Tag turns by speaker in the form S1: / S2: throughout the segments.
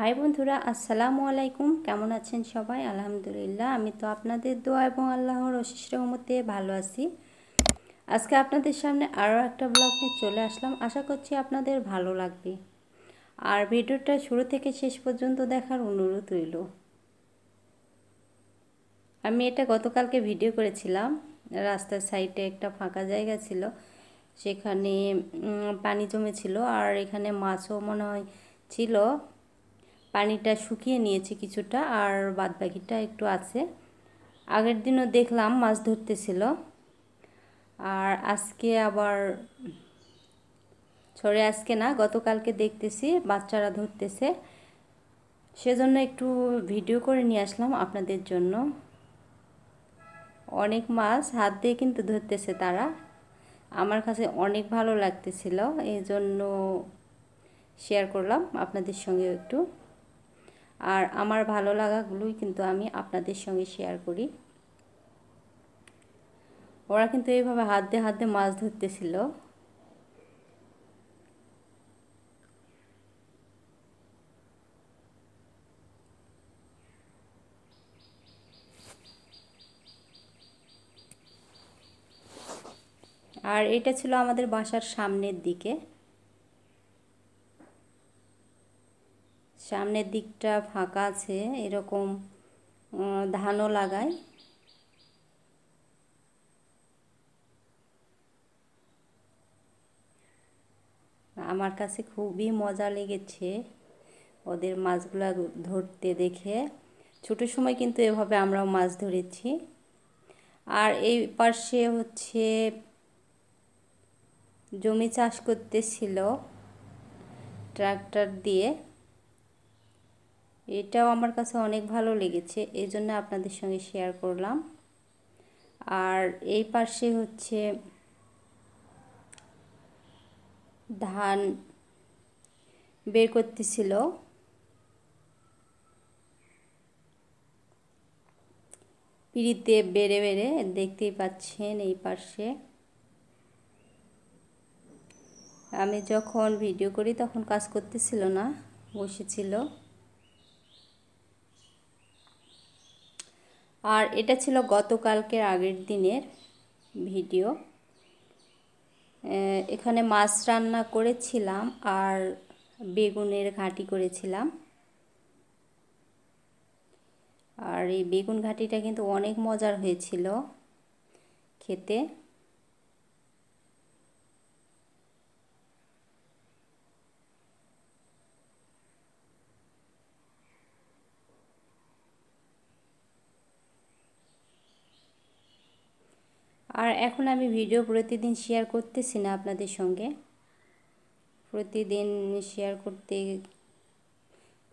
S1: High বন্ধুরা, আসসালামু আলাইকুম। কেমন আছেন সবাই? আলহামদুলিল্লাহ, আমি তো আপনাদের দোয়া এবং আল্লাহর অশেষ রহমতে ভালো আছি। আজকে আপনাদের সামনে আরও একটা ব্লগ নিয়ে চলে আসলাম। আশা করছি আপনাদের ভালো লাগবে, আর ভিডিওটা শুরু থেকে শেষ পর্যন্ত দেখার অনুরোধ রইল। আমি এটা গতকালকে ভিডিও করেছিলাম। রাস্তার সাইডে একটা ফাঁকা জায়গা ছিল, সেখানে পানি জমেছিল, আর এখানে মাছও মনে হয় ছিল। পানিটা শুকিয়ে নিয়েছি কিছুটা, আর বাদবাকিটা একটু আছে। আগের দিনও দেখলাম মাছ ধরতেছিল, আর আজকে আবার আজকে না, গতকালকে দেখতেছি বাচ্চারা ধরতেছে, সেজন্য একটু ভিডিও করে নিয়ে আসলাম আপনাদের জন্য। অনেক মাছ হাত দিয়ে কিন্তু ধরতেছে তারা। আমার কাছে অনেক ভালো লাগতেছিল, এই জন্য শেয়ার করলাম আপনাদের সঙ্গে একটু। আর আমার ভালো লাগাগুলোই কিন্তু আমি আপনাদের সঙ্গে শেয়ার করি। ওরা কিন্তু এইভাবে হাত দিয়ে মাছ ধরতেছিল। আর এটা ছিল আমাদের বাসার সামনের দিকে। সামনের দিকটা ফাঁকা আছে, এরকম ধানও লাগায়। আমার কাছে খুবই মজা লেগেছে ওদের মাছগুলো ধরতে দেখে। ছোটো সময় কিন্তু এভাবে আমরাও মাছ ধরেছি। আর এই পাশে হচ্ছে জমি চাষ করতেছিল ট্রাক্টর দিয়ে। এটাও আমার কাছে অনেক ভালো লেগেছে, এই জন্য আপনাদের সঙ্গে শেয়ার করলাম। আর এই পাশে হচ্ছে ধান বের করতেছিল। পিড়িতে বেড়ে বেড়ে দেখতেই পাচ্ছেন। এই পাশে আমি যখন ভিডিও করি তখন কাজ করতেছিল না, বসেছিল। আর এটা ছিল গতকালকের আগের দিনের ভিডিও। এখানে মাছ রান্না করেছিলাম আর বেগুনের ঘাঁটি করেছিলাম। আর এই বেগুন ঘাঁটিটা কিন্তু অনেক মজার হয়েছিল খেতে। আর এখন আমি ভিডিও প্রতিদিন শেয়ার করতেছি না আপনাদের সঙ্গে, প্রতিদিন শেয়ার করতে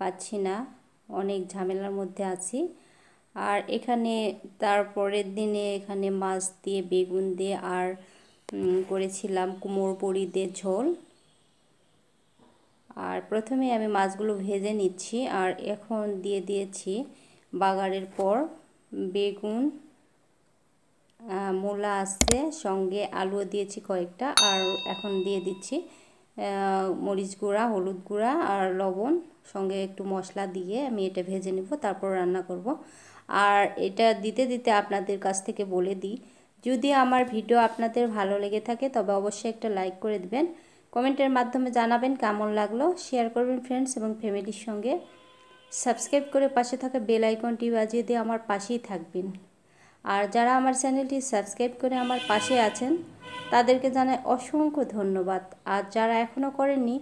S1: পাচ্ছি না, অনেক ঝামেলার মধ্যে আছি। আর এখানে তারপরের দিনে এখানে মাছ দিয়ে বেগুন দিয়ে আর করেছিলাম কুমড়ো বড়ি দিয়ে ঝোল। আর প্রথমে আমি মাছগুলো ভেজে নিচ্ছি, আর এখন দিয়ে দিয়েছি বাগারের পর বেগুন, মূলা আছে, সঙ্গে আলুও দিয়েছি কয়েকটা। আর এখন দিয়ে দিচ্ছি মরিচ গুঁড়া, হলুদ গুঁড়া আর লবণ, সঙ্গে একটু মশলা দিয়ে আমি এটা ভেজে নেব, তারপর রান্না করব। আর এটা দিতে দিতে আপনাদের কাছ থেকে বলে দিই, যদি আমার ভিডিও আপনাদের ভালো লেগে থাকে তবে অবশ্যই একটা লাইক করে দিবেন, কমেন্টের মাধ্যমে জানাবেন কেমন লাগলো, শেয়ার করবেন ফ্রেন্ডস এবং ফ্যামিলির সঙ্গে। সাবস্ক্রাইব করে পাশে থাকা বেল আইকনটি বাজিয়ে দিয়ে আমার পাশেই থাকবেন। আর যারা আমার চ্যানেলটি সাবস্ক্রাইব করে আমার পাশে আছেন তাদেরকে জানাই অসংখ্য ধন্যবাদ। আর যারা এখনও করেননি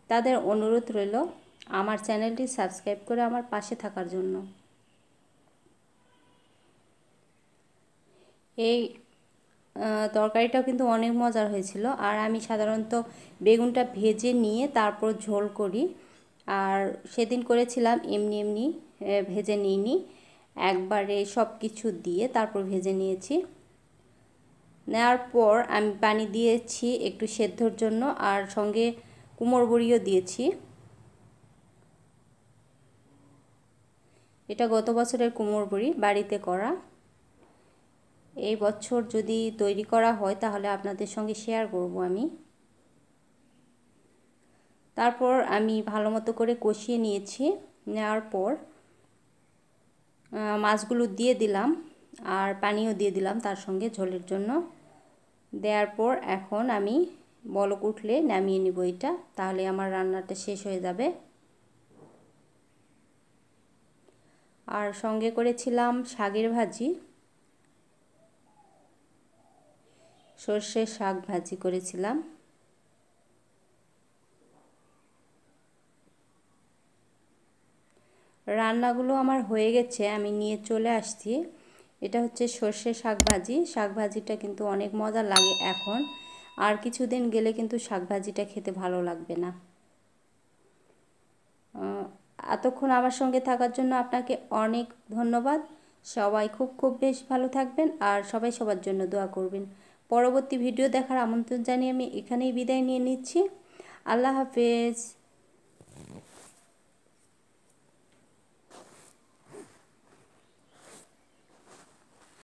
S1: তাদের অনুরোধ রইল আমার চ্যানেলটি সাবস্ক্রাইব করে আমার পাশে থাকার জন্য। এই তরকারিটাও কিন্তু অনেক মজার হয়েছিল। আর আমি সাধারণত বেগুনটা ভেজে নিয়ে তারপর ঝোল করি, আর সেদিন করেছিলাম এমনি এমনি, ভেজে নিইনি, একবারে সব কিছু দিয়ে তারপর ভেজে নিয়েছি। নেওয়ার পর আমি পানি দিয়েছি একটু সেদ্ধর জন্য, আর সঙ্গে কুমড়ো বড়িও দিয়েছি। এটা গত বছরের কুমড়ো বড়ি, বাড়িতে করা। এই বছর যদি তৈরি করা হয় তাহলে আপনাদের সঙ্গে শেয়ার করব আমি। তারপর আমি ভালো মতো করে কষিয়ে নিয়েছি নেওয়ার পর মাছগুলো দিয়ে দিলাম আর পানিও দিয়ে দিলাম তার সঙ্গে ঝোলের জন্য। দেওয়ার পর এখন আমি বলক উঠলে নামিয়ে নিব এটা, তাহলে আমার রান্নাটা শেষ হয়ে যাবে। আর সঙ্গে করেছিলাম শাকের ভাজি, সর্ষের শাক ভাজি করেছিলাম। রান্নাগুলো আমার হয়ে গেছে, আমি নিয়ে চলে আসছি। এটা হচ্ছে সর্ষে শাক ভাজি। শাক ভাজিটা কিন্তু অনেক মজা লাগে এখন, আর কিছুদিন গেলে কিন্তু শাক ভাজিটা খেতে ভালো লাগবে না। এতক্ষণ আমার সঙ্গে থাকার জন্য আপনাকে অনেক ধন্যবাদ। সবাই খুব বেশ ভালো থাকবেন আর সবাই সবার জন্য দোয়া করবেন। পরবর্তী ভিডিও দেখার আমন্ত্রণ জানিয়ে আমি এখানেই বিদায় নিয়ে নিচ্ছি। আল্লাহ হাফেজ।